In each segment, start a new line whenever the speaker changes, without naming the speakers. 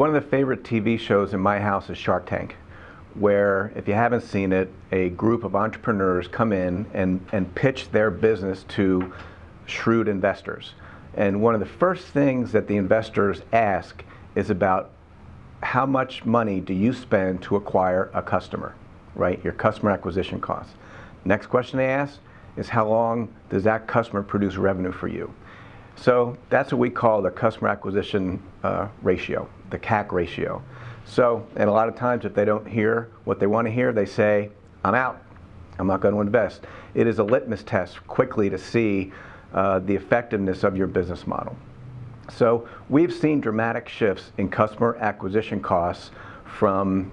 One of the favorite TV shows in my house is Shark Tank, where, if you haven't seen it, a group of entrepreneurs come in and pitch their business to shrewd investors. And one of the first things that the investors ask is about how much money do you spend to acquire a customer, right? Your customer acquisition costs. Next question they ask is, how long does that customer produce revenue for you? So that's what we call the customer acquisition ratio, the CAC ratio. So, and a lot of times if they don't hear what they want to hear, they say, I'm out. I'm not going to invest. It is a litmus test quickly to see the effectiveness of your business model. So we've seen dramatic shifts in customer acquisition costs from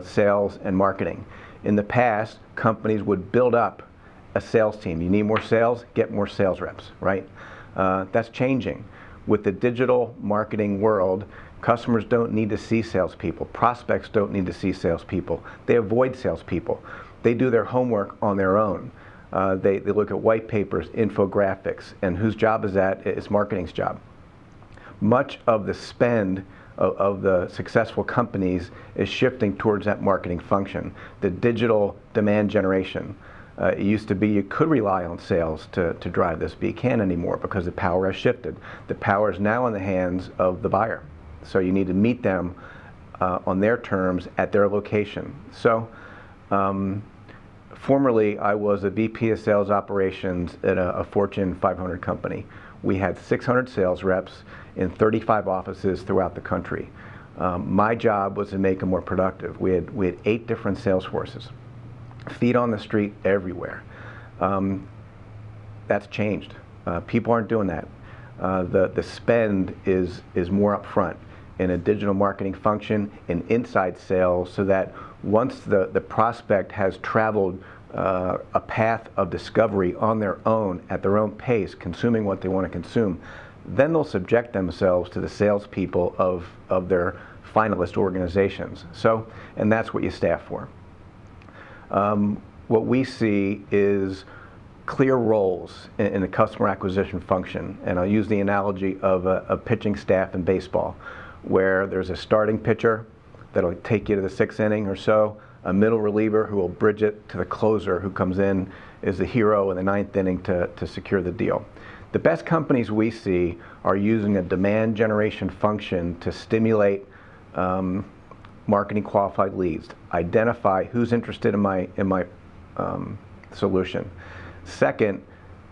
sales and marketing. In the past, companies would build up a sales team. You need more sales, get more sales reps, right? That's changing. With the digital marketing world, customers don't need to see salespeople. Prospects don't need to see salespeople. They avoid salespeople. They do their homework on their own. They look at white papers, infographics, and whose job is that? It's marketing's job. Much of the spend of the successful companies is shifting towards that marketing function, the digital demand generation. It used to be you could rely on sales to drive this, but you can't anymore because the power has shifted. The power is now in the hands of the buyer. So you need to meet them on their terms at their location. So formerly, I was a VP of sales operations at a Fortune 500 company. We had 600 sales reps in 35 offices throughout the country. My job was to make them more productive. We had 8 different sales forces, feet on the street everywhere. That's changed. People aren't doing that. The spend is more upfront in a digital marketing function, in inside sales, so that once the prospect has traveled a path of discovery on their own, at their own pace, consuming what they want to consume, then they'll subject themselves to the salespeople of their finalist organizations. So, and that's what you staff for. What we see is clear roles in the customer acquisition function, and I'll use the analogy of a pitching staff in baseball, where there's a starting pitcher that'll take you to the 6th inning or so, a middle reliever who will bridge it to the closer who comes in as the hero in the 9th inning to secure the deal. The best companies we see are using a demand generation function to stimulate marketing qualified leads, identify who's interested in my solution. Second,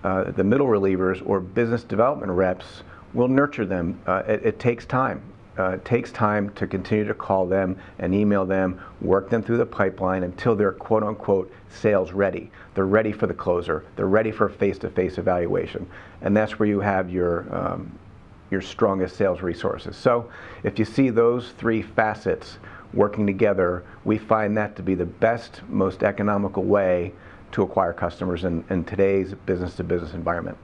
the middle relievers or business development reps will nurture them. It takes time. It takes time to continue to call them and email them, work them through the pipeline until they're quote unquote sales ready. They're ready for the closer. They're ready for face-to-face evaluation. And that's where you have your strongest sales resources. So if you see those 3 facets working together, we find that to be the best, most economical way to acquire customers in today's business-to-business environment.